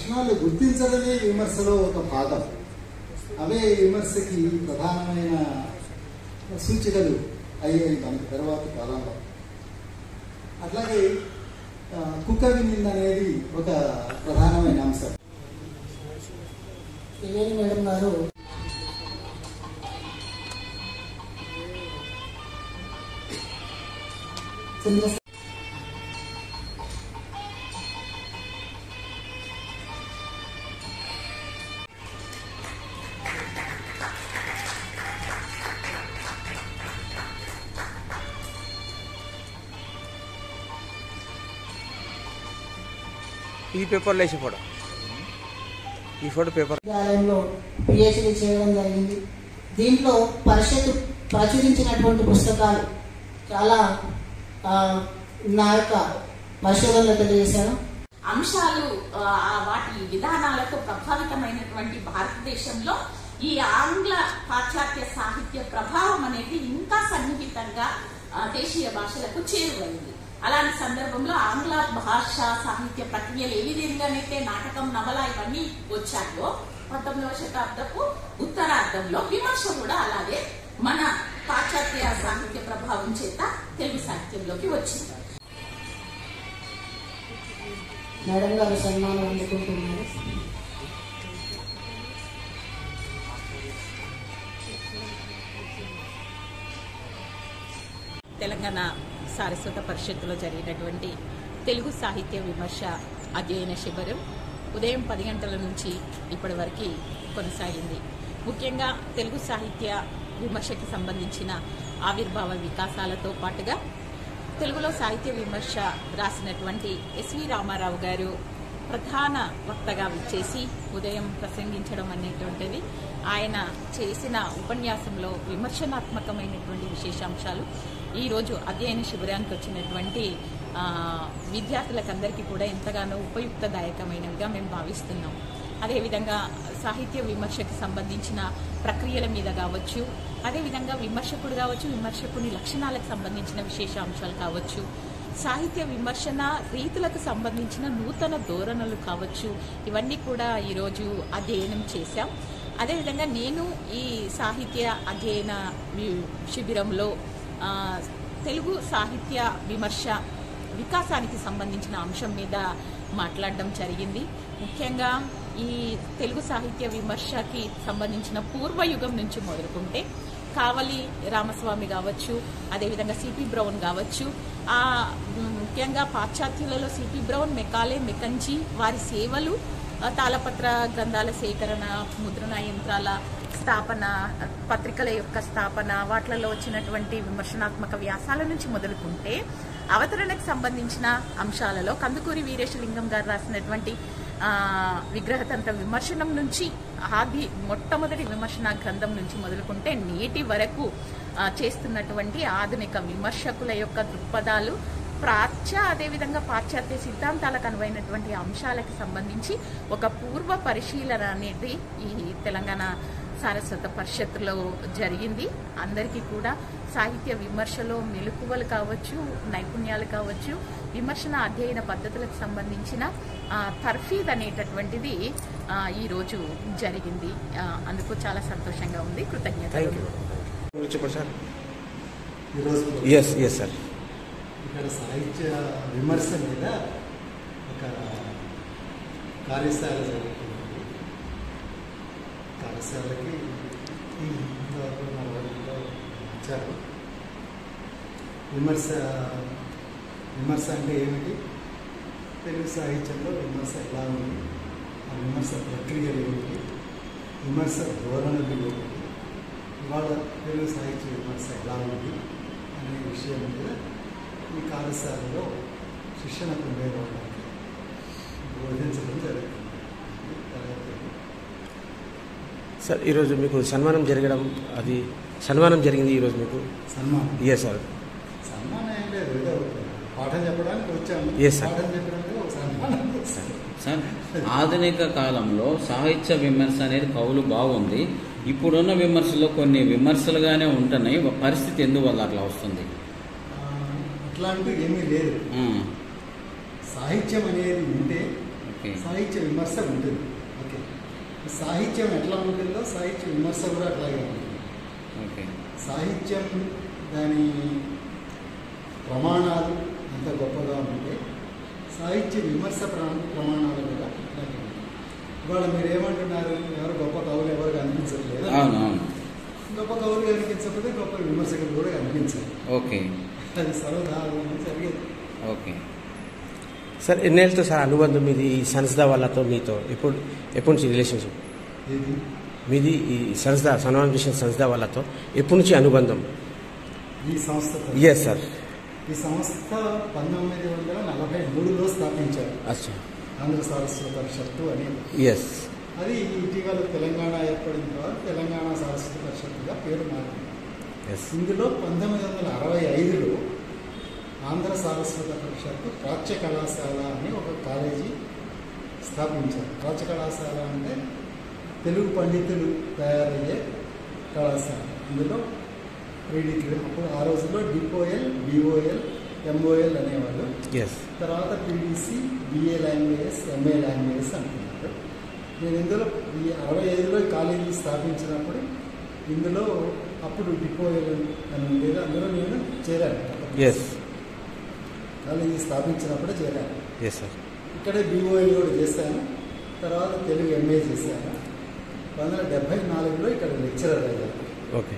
లక్షణాలు గుర్తించడమే విమర్శలో ఒక భాగం. అవే విమర్శకి ప్రధానమైన సూచికలు అయ్యాయి మనకి తర్వాత కాలంలో. అట్లాగే కుక్క వినింది అనేది ఒక ప్రధానమైన అంశం. మేడం గారు ఈ పేపర్లో వేసి ఫోటో, ఈ ఫోటో పేపర్ విద్యాలయంలో పిహెచ్డి చేయడం జరిగింది. దీంట్లో పరిషత్ ప్రచురించినటువంటి పుస్తకాలు చాలా నా యొక్క పరిశోధనలో తెలియజేశాను. అంశాలు వాటి విధానాలతో ప్రభావితమైనటువంటి భారతదేశంలో ఈ ఆంగ్ల పాశ్చాత్య సాహిత్య ప్రభావం అనేది ఇంకా సన్నిహితంగా దేశీయ భాషలకు చేరువైంది. అలాంటి సందర్భంలో ఆంగ్ల భాష సాహిత్య ప్రక్రియలు ఏ విధంగానైతే నాటకం, నవల ఇవన్నీ వచ్చాయో 19వ శతాబ్దపు ఉత్తరార్ధంలో విమర్శ కూడా అలాగే మన పాశ్చాత్య సాహిత్య ప్రభావం చేత తెలుగు సాహిత్యంలోకి వచ్చింది. మేడం గారు సన్మానం అందుకుంటున్నారు. తెలంగాణ సారస్వత పరిషత్తులో జరిగినటువంటి తెలుగు సాహిత్య విమర్శ అధ్యయన శిబిరం ఉదయం 10 గంటల నుంచి ఇప్పటి వరకు కొనసాగింది. ముఖ్యంగా తెలుగు సాహిత్య విమర్శకి సంబంధించిన ఆవిర్భావ వికాసాలతో పాటుగా తెలుగులో సాహిత్య విమర్శ రాసినటువంటి ఎస్వి రామారావు గారు ప్రధాన వక్తగా విచ్చేసి ఉదయం ప్రసంగించడం అనేటువంటిది ఆయన చేసిన ఉపన్యాసంలో విమర్శనాత్మకమైనటువంటి విశేషాంశాలు ఈరోజు అధ్యయన శిబిరానికి వచ్చినటువంటి విద్యార్థులకందరికీ కూడా ఎంతగానో ఉపయుక్తదాయకమైనవిగా మేము భావిస్తున్నాం. అదేవిధంగా సాహిత్య విమర్శకు సంబంధించిన ప్రక్రియల మీద కావచ్చు, అదేవిధంగా విమర్శకుడు కావచ్చు, విమర్శకుని లక్షణాలకు సంబంధించిన విశేషాంశాలు కావచ్చు, సాహిత్య విమర్శన రీతులకు సంబంధించిన నూతన ధోరణులు కావచ్చు, ఇవన్నీ కూడా ఈరోజు అధ్యయనం చేశాం. అదేవిధంగా నేను ఈ సాహిత్య అధ్యయన శిబిరంలో తెలుగు సాహిత్య విమర్శ వికాసానికి సంబంధించిన అంశం మీద మాట్లాడడం జరిగింది. ముఖ్యంగా ఈ తెలుగు సాహిత్య విమర్శకి సంబంధించిన పూర్వయుగం నుంచి మొదలుకుంటే కావలి రామస్వామి కావచ్చు, అదేవిధంగా సిపి బ్రౌన్ కావచ్చు, ముఖ్యంగా పాశ్చాత్యులలో సిపి బ్రౌన్, మెకాలే, మెకంజీ వారి సేవలు, తాళపత్ర గ్రంథాల సేకరణ, ముద్రణ యంత్రాల స్థాపన, పత్రికల యొక్క స్థాపన, వాటిలలో వచ్చినటువంటి విమర్శనాత్మక వ్యాసాల నుంచి మొదలుకుంటే అవతరణకు సంబంధించిన అంశాలలో కందుకూరి వీరేశలింగం గారు రాసినటువంటి విగ్రహతంత్ర విమర్శనం నుంచి ఆది మొట్టమొదటి విమర్శన గ్రంథం నుంచి మొదలుకుంటే నేటి వరకు చేస్తున్నటువంటి ఆధునిక విమర్శకుల యొక్క దృక్పథాలు, అదేవిధంగా పాశ్చాత్య సిద్ధాంతాలకు అనువైనటువంటి అంశాలకు సంబంధించి ఒక పూర్వ పరిశీలన అనేది ఈ తెలంగాణ సారస్వత పరిషత్తులో జరిగింది. అందరికీ కూడా సాహిత్య విమర్శలో మెలకువలు కావచ్చు, నైపుణ్యాలు కావచ్చు, విమర్శన అధ్యయన పద్ధతులకు సంబంధించిన తర్ఫీద్ అనేటటువంటిది ఈరోజు జరిగింది. అందుకు చాలా సంతోషంగా ఉంది. కృతజ్ఞతలు. ఇక్కడ సాహిత్య విమర్శ మీద ఒక కార్యశాల జరుగుతుంది. కార్యశాలకి వచ్చారు. విమర్శ అంటే ఏమిటి, తెలుగు సాహిత్యంలో విమర్శ ఎలా ఉంది, ఆ విమర్శ ప్రక్రియలు ఏమిటి, విమర్శ ధోరణులు ఏమిటి, ఇవాళ తెలుగు సాహిత్య విమర్శ ఎలా ఉంది అనే విషయం మీద ఈ కార్యశాలలో శిక్షణ పొందే వాళ్ళకి బోధించడం జరుగుతుంది. సార్ ఈరోజు మీకు సన్మానం జరగడం, అది సన్మానం జరిగింది ఈరోజు మీకు? సన్మానం సార్. సన్మానం అంటే ఏదో పాఠం చెప్పడానికి వచ్చాము. పాఠం చెప్పడానికి ఒక సన్మానం. సార్, ఆధునిక కాలంలో సాహిత్య విమర్శ అనేది కవులు బాగుంది. ఇప్పుడున్న విమర్శలో కొన్ని విమర్శలుగానే ఉంటున్నాయి. పరిస్థితి ఎందువల్ల అట్లా వస్తుంది? అట్లాంటివి ఏమీ లేదు. సాహిత్యం అనేది ఉంటే ఓకే. సాహిత్య విమర్శ ఉంటుంది. ఓకే, సాహిత్యం ఎట్లా ఉంటుందో సాహిత్య విమర్శ కూడా అట్లాగే ఉంటుంది. ఓకే. సాహిత్యం దాని ప్రమాణాలు ఎంత గొప్పగా ఉంటే సాహిత్య విమర్శ ప్రమాణాలు కూడా అట్లాగే ఉంటాయి. ఇవాళ మీరు ఏమంటున్నారు, ఎవరు గొప్ప కవులు ఎవరు కనిపించట్లేదు. అవునవును. గొప్ప కవులు కనిపించకపోతే గొప్ప విమర్శకులు కూడా కనిపించారు. ఓకే. అది సర్వధారణంగా జరిగేది. ఓకే సార్ ఎన్నేళ్ళతో సార్ అనుబంధం మీది ఈ సంస్థ వాళ్ళతో మీతో ఎప్పటి నుంచి రిలేషన్షిప్ ఇది మీది ఈ సంస్థ సన్మానం చేసిన సంస్థ వాళ్ళతో ఎప్పటి నుంచి అనుబంధం? ఈ సంస్థతో ఎస్ సార్. ఈ సంస్థ 1943లో స్థాపించారు. అచ్చా. ఆంధ్ర సారస్వత పరిషత్తు అనేది. ఎస్. అది ఇటీవల తెలంగాణ ఏర్పడిన తర్వాత తెలంగాణ సారస్వత పరిషత్తుగా పేరు మారింది. ఎస్. ఇందులో 1965లో ఆంధ్ర సారస్వత పరిషత్తు ప్రాచ్య కళాశాల అని ఒక కాలేజీ స్థాపించారు. ప్రాచ్య కళాశాల అంటే తెలుగు పండితులు తయారయ్యే కళాశాల. ఇందులో ప్రీడిగ్రీ అప్పుడు ఆ రోజుల్లో డిపోఎల్, బిఓఎల్, ఎంఓఎల్ అనేవాళ్ళు. ఎస్. తర్వాత PDC, BA languages, MA languages అంటున్నారు. నేను ఇందులో ఈ 65లో కాలేజీ స్థాపించినప్పుడు ఇందులో అప్పుడు డిపోఎల్ అని ఉండేది. అందులో నేను చేరాను. ఎస్. కాలేజీ స్థాపించినప్పుడే చేరాను. Yes sir. ఇక్కడే బిఓఎల్ కూడా చేశాను. తర్వాత తెలుగు ఎంఏ చేశాను. 1974లో ఇక్కడ లెక్చరర్ అయ్యాను. ఓకే.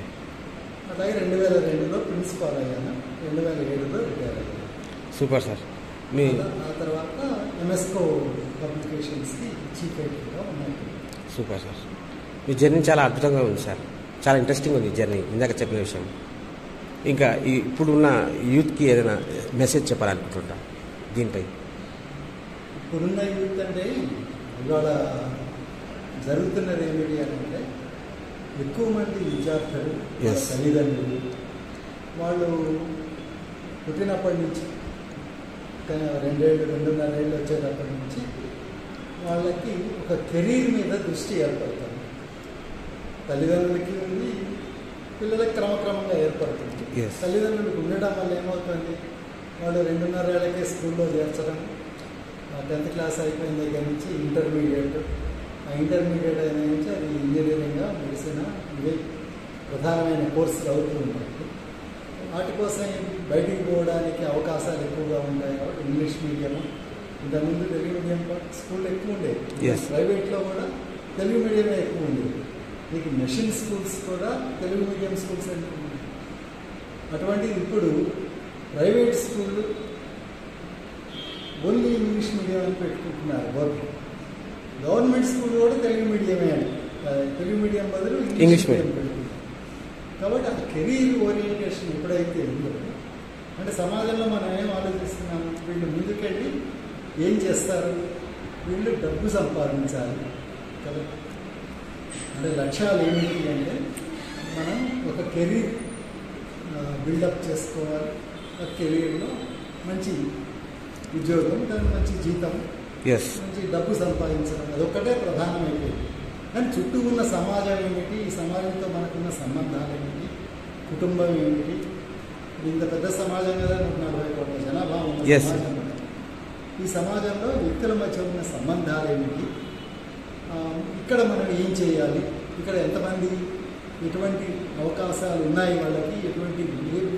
అలాగే 2002లో ప్రిన్సిపాల్ అయ్యాను. 2007లో రిటైర్ అయ్యాను. Super sir. మీ ఆ తర్వాత ఎంఎస్కో పబ్లికేషన్స్కి చీఫ్ ఎడిటర్గా ఉన్నాను. Super sir. మీ జర్నీ చాలా అద్భుతంగా ఉంది సార్. చాలా ఇంట్రెస్టింగ్ ఉంది జర్నీ, ఇందాక చెప్పిన విషయం. ఇంకా ఇప్పుడున్న యూత్కి ఏదైనా మెసేజ్ చెప్పాలనుకుంటుంటా దీనిపై? ఇప్పుడున్న యూత్ అంటే ఇవాళ జరుగుతున్నది ఏమిటి అంటే ఎక్కువ మంది విద్యార్థులు, Yes. తల్లిదండ్రులు వాళ్ళు పుట్టినప్పటి నుంచి 2 ఏళ్ళు 2.5 ఏళ్ళు వచ్చేటప్పటి నుంచి వాళ్ళకి ఒక కెరీర్ మీద దృష్టి ఏర్పడుతుంది. తల్లిదండ్రులకి ఉంది, పిల్లలకి క్రమక్రమంగా ఏర్పడుతుంది. Yes. తల్లిదండ్రులకు ఉండడం వల్ల ఏమవుతుంది, వాళ్ళు 2.5 ఏళ్ళకే స్కూల్లో చేర్చడం, 10th క్లాస్ అయిపోయిన దగ్గర నుంచి ఇంటర్మీడియట్, ఆ ఇంటర్మీడియట్ అయిన నుంచి అది ఇంజనీరింగ్, మెడిసిన్, ఇవే ప్రధానమైన కోర్సులు అవుతూ ఉంటాయి. వాటి కోసం బయటికి పోవడానికి అవకాశాలు ఎక్కువగా ఉంటాయి కాబట్టి ఇంగ్లీష్ మీడియం, ఇంతకుముందు తెలుగు మీడియం స్కూల్ ఎక్కువ ఉండేది. Yes. ప్రైవేట్లో కూడా తెలుగు మీడియమే ఎక్కువ ఉండేది. మీకు మెషిన్ స్కూల్స్ కూడా తెలుగు మీడియం స్కూల్స్ అంటే ఉన్నాయి. అటువంటిది ఇప్పుడు ప్రైవేట్ స్కూళ్ళు ఓన్లీ ఇంగ్లీష్ మీడియం అని పెట్టుకుంటున్నారు. గవర్నమెంట్ స్కూల్ కూడా తెలుగు మీడియమే అని, తెలుగు మీడియం బదులు ఇంగ్లీష్ మీడియం పెట్టుకుంటారు. కాబట్టి ఆ కెరీర్ ఓరియంటేషన్ ఎప్పుడైతే ఉందో, అంటే సమాజంలో మనం ఏం ఆలోచిస్తున్నాము, వీళ్ళు ముందుకెళ్ళి ఏం చేస్తారు, వీళ్ళు డబ్బు సంపాదించాలి కదా. అంటే లక్ష్యాలు ఏమిటి అంటే మనం ఒక కెరీర్ బిల్డప్ చేసుకోవాలి. ఆ కెరీర్లో మంచి ఉద్యోగం, దానికి మంచి జీతం, ఎస్. మంచి డబ్బు సంపాదించడం, అదొక్కటే ప్రధానమైపోయింది. కానీ చుట్టూ ఉన్న సమాజం ఏమిటి, ఈ సమాజంతో మనకున్న సంబంధాలు ఏమిటి, కుటుంబం ఏమిటి, ఇంత పెద్ద సమాజం కదా, 140 కోట్ల జనాభా ఉన్న Yes. సమాజం. ఈ సమాజంలో వ్యక్తుల మధ్య ఉన్న సంబంధాలు ఏమిటి, ఇక్కడ మనం ఏం చేయాలి, ఇక్కడ ఎంతమంది, ఎటువంటి అవకాశాలు ఉన్నాయి వాళ్ళకి, ఎటువంటి లేవు,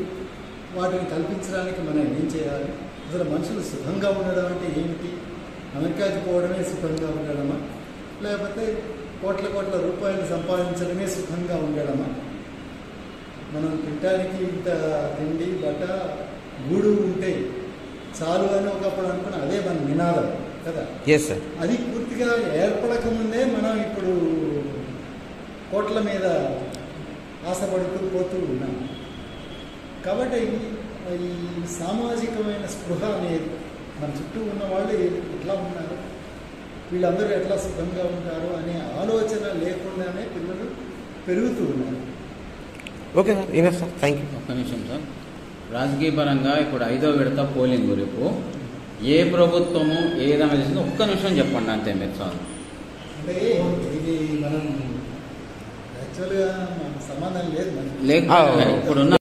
వాటిని కల్పించడానికి మనం ఏం చేయాలి, అసలు మనుషులు సుఖంగా ఉండడం అంటే ఏమిటి, అమెరికాకి పోవడమే సుఖంగా ఉండడమా, లేకపోతే కోట్ల రూపాయలు సంపాదించడమే సుఖంగా ఉండడమా, మనం తినడానికి ఇంత తిండి బట్ట గూడు ఉంటే చాలు అని ఒకప్పుడు అనుకున్న అదే మన నినాదం కదా. Yes sir. అది పూర్తిగా ఏర్పడకముందే మనం ఇప్పుడు కోట్ల మీద ఆశపడుతూ పోతూ ఉన్నాం. కాబట్టి ఈ సామాజికమైన స్పృహ అనేది మన చుట్టూ ఉన్న వాళ్ళు ఎట్లా ఉన్నారు, వీళ్ళందరూ ఎట్లా సుఖంగా ఉంటారు అనే ఆలోచన లేకుండానే పిల్లలు పెరుగుతూ ఉన్నారు. Okay sir, enough sir, thank you. ఒక్క నిమిషం సార్. రాజకీయ పరంగా ఇప్పుడు 5వ విడత పోలింగ్ రేపు ఏ ప్రభుత్వము ఏ విధంగా చేసిందో ఒక్క నిమిషం చెప్పండి అంతే మీరు చాలు. అంటే ఇది మనం యాక్చువల్గా సంబంధం లేదు మనకి. లేకపోతే ఇప్పుడున్న